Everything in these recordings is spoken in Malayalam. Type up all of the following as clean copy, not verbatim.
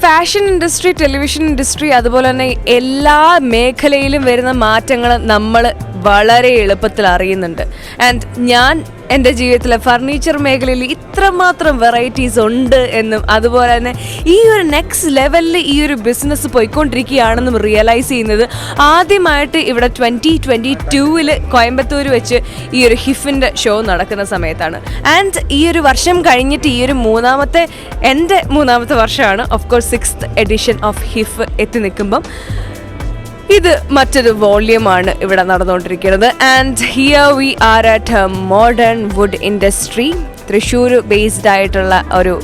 ഫാഷൻ ഇൻഡസ്ട്രി, ടെലിവിഷൻ ഇൻഡസ്ട്രി, അതുപോലെ തന്നെ എല്ലാ മേഖലയിലും വരുന്ന മാറ്റങ്ങൾ നമ്മൾ വളരെ എളുപ്പത്തിൽ അറിയുന്നുണ്ട്. ആൻഡ് ഞാൻ എൻ്റെ ജീവിതത്തിലെ ഫർണിച്ചർ മേഖലയിൽ ഇത്രമാത്രം വെറൈറ്റീസ് ഉണ്ട് എന്നും അതുപോലെ തന്നെ ഈ ഒരു നെക്സ്റ്റ് ലെവലിൽ ഈ ഒരു ബിസിനസ് പോയിക്കൊണ്ടിരിക്കുകയാണെന്നും റിയലൈസ് ചെയ്യുന്നത് ആദ്യമായിട്ട് ഇവിടെ 2022 കോയമ്പത്തൂർ വെച്ച് ഈ ഒരു ഹിഫിൻ്റെ ഷോ നടക്കുന്ന സമയത്താണ്. ആൻഡ് ഈ ഒരു വർഷം കഴിഞ്ഞിട്ട് ഈ ഒരു എൻ്റെ മൂന്നാമത്തെ വർഷമാണ്. Of course 6th edition of ഹിഫ് എത്തി നിൽക്കുമ്പം ഇത് മറ്റൊരു വോള്യമാണ് ഇവിടെ നടന്നുകൊണ്ടിരിക്കുന്നത്. And here we are at modern wood industry, Thrissur based ആയിട്ടുള്ള ഒരു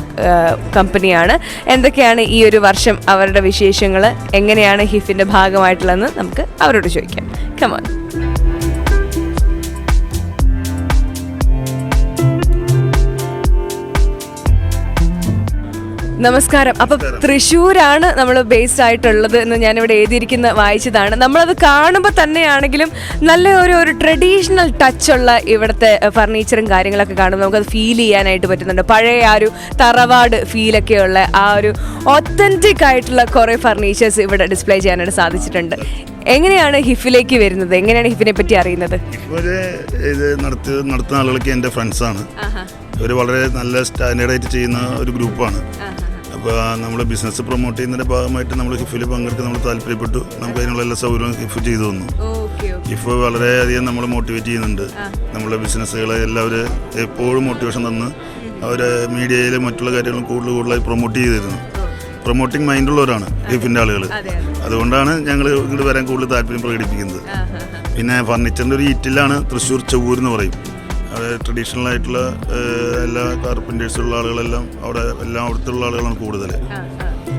കമ്പനിയാണ്. എന്തൊക്കെയാണ് ഈ ഒരു വർഷം അവരുടെ വിശേഷങ്ങൾ, എങ്ങനെയാണ് ഹിഫിൻ്റെ ഭാഗമായിട്ടുള്ളതെന്ന് നമുക്ക് അവരോട് ചോദിക്കാം. കമോൺ. നമസ്കാരം. അപ്പം തൃശ്ശൂരാണ് നമ്മൾ ബേസ്ഡ് ആയിട്ടുള്ളത് എന്ന് ഞാനിവിടെ എഴുതിയിരിക്കുന്ന വായിച്ചതാണ്. നമ്മളത് കാണുമ്പോൾ തന്നെയാണെങ്കിലും നല്ല ഒരു ട്രഡീഷണൽ ടച്ചുള്ള ഇവിടുത്തെ ഫർണിച്ചറും കാര്യങ്ങളൊക്കെ കാണുമ്പോൾ നമുക്കത് ഫീൽ ചെയ്യാനായിട്ട് പറ്റുന്നുണ്ട്. പഴയ ആ ഒരു തറവാട് ഫീലൊക്കെയുള്ള ആ ഒരു ഒത്തൻറ്റിക് ആയിട്ടുള്ള കുറേ ഫർണിച്ചേഴ്സ് ഇവിടെ ഡിസ്പ്ലേ ചെയ്യാനായിട്ട് സാധിച്ചിട്ടുണ്ട്. എങ്ങനെയാണ് ഹിഫിലേക്ക് വരുന്നത്? എങ്ങനെയാണ് ഹിഫിനെ പറ്റി അറിയുന്നത്? ഇത് നടത്തുന്ന ആളുകളൊക്കെ എൻ്റെ ഫ്രണ്ട്സാണ്. ഇവർ വളരെ നല്ല സ്റ്റാൻഡേർഡായിട്ട് ചെയ്യുന്ന ഒരു ഗ്രൂപ്പാണ്. അപ്പോൾ നമ്മൾ ബിസിനസ് പ്രൊമോട്ട് ചെയ്യുന്നതിൻ്റെ ഭാഗമായിട്ട് നമ്മൾ ഹിഫിൽ പങ്കെടുക്കാൻ നമ്മൾ താല്പര്യപ്പെട്ടു. നമുക്ക് അതിനുള്ള എല്ലാ സൗകര്യവും ഹിഫ് ചെയ്തു തന്നു. ഹിഫ് വളരെയധികം നമ്മൾ മോട്ടിവേറ്റ് ചെയ്യുന്നുണ്ട്. നമ്മുടെ ബിസിനസ്സുകളെ എല്ലാവരും എപ്പോഴും മോട്ടിവേഷൻ തന്ന് അവർ മീഡിയയിൽ മറ്റുള്ള കാര്യങ്ങളും കൂടുതലായി പ്രൊമോട്ട് ചെയ്തിരുന്നു. പ്രൊമോട്ടിങ് മൈൻഡുള്ളവരാണ് ഹിഫിൻ്റെ ആളുകൾ. അതുകൊണ്ടാണ് ഞങ്ങൾ ഇങ്ങോട്ട് വരാൻ കൂടുതൽ താല്പര്യം പ്രകടിപ്പിക്കുന്നത്. പിന്നെ ഫർണിച്ചറിൻ്റെ ഒരു ഈറ്റിലാണ് തൃശ്ശൂർ ചവ്വൂർ എന്ന് പറയും. അവിടെ ട്രഡീഷണൽ ആയിട്ടുള്ള എല്ലാ കാർപ്പൻറ്റേഴ്സുള്ള ആളുകളെല്ലാം അവിടുത്തെ ഉള്ള ആളുകളാണ് കൂടുതൽ.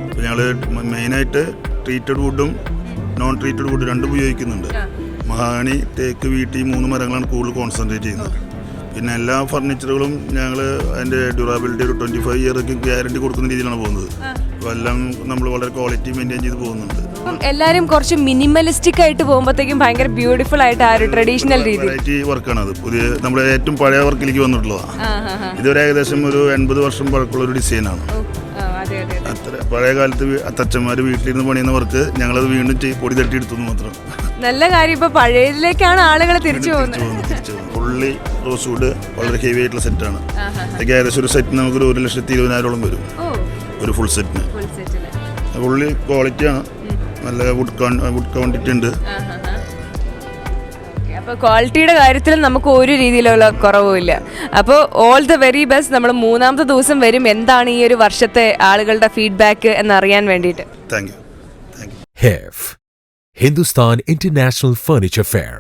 അപ്പോൾ ഞങ്ങൾ മെയിനായിട്ട് ട്രീറ്റഡ് വുഡും നോൺ ട്രീറ്റഡ് വുഡ് രണ്ടും ഉപയോഗിക്കുന്നുണ്ട്. മഹാഗണി, തേക്ക്, വീട്ടി 3 മരങ്ങളാണ് കൂടുതൽ കോൺസെൻട്രേറ്റ് ചെയ്യുന്നത്. പിന്നെ എല്ലാ ഫർണിച്ചറുകളും ഞങ്ങൾ അതിൻ്റെ ഡ്യൂറാബിലിറ്റി ഒരു 25 ഇയറൊക്കെ ഗ്യാരണ്ടി കൊടുക്കുന്ന രീതിയിലാണ് പോകുന്നത്. അപ്പോൾ എല്ലാം നമ്മൾ വളരെ ക്വാളിറ്റി മെയിൻറ്റെയിൻ ചെയ്ത് പോകുന്നുണ്ട്. എല്ലാവരും കുറച്ച് മിനിമലിസ്റ്റിക് ആയിട്ട് പോകുമ്പോഴത്തേക്കും ഭയങ്കര ബ്യൂട്ടിഫുൾ ആയിട്ട് ആ ഒരു ട്രഡീഷണൽ വെറൈറ്റി വർക്കാണ് അത്. പുതിയ നമ്മുടെ ഏറ്റവും പഴയ വർക്കിലേക്ക് വന്നിട്ടുള്ളതാണ്. ഇതൊരു ഏകദേശം ഒരു 80 വർഷം പഴക്കമുള്ള ഒരു ഡിസൈനാണ്. അത്ര പഴയ കാലത്ത് അത്തച്ഛന്മാർ വീട്ടിലിരുന്ന് പണിയുന്ന വർക്ക് ഞങ്ങളത് വീണ്ടും പൊടി തട്ടിയെടുത്തു മാത്രം. നല്ല കാര്യം. ഇപ്പൊ പഴയതിലേക്കാണ് ആളുകൾ തിരിച്ചു പോകുന്നത്. ഫുള്ളി റോസ് വുഡ് വളരെ ഹെവി ആയിട്ടുള്ള സെറ്റാണ്. ഇതൊക്കെ ഏകദേശം ഒരു സെറ്റിന് നമുക്കൊരു 1,20,000 വരും ഒരു ഫുൾ സെറ്റിന്. ഫുള്ളി ക്വാളിറ്റിയാണ്. നല്ല വുഡ് ക്വാണ്ടിറ്റി ഉണ്ട്. അപ്പോൾ ക്വാളിറ്റിയുടെ കാര്യത്തിൽ നമുക്ക് ഒരു രീതിയിലുള്ള കുറവുമില്ല. അപ്പോൾ ഓൾ ദ വെരി ബെസ്റ്റ്. നമ്മൾ 3ാമത്തെ ദിവസം വരും. എന്താണ് ഈ ഒരു വർഷത്തെ ആളുകളുടെ ഫീഡ്ബാക്ക് എന്നറിയാൻ വേണ്ടിയിട്ട്. Thank you. HIF, Hindustan International Furniture Fair.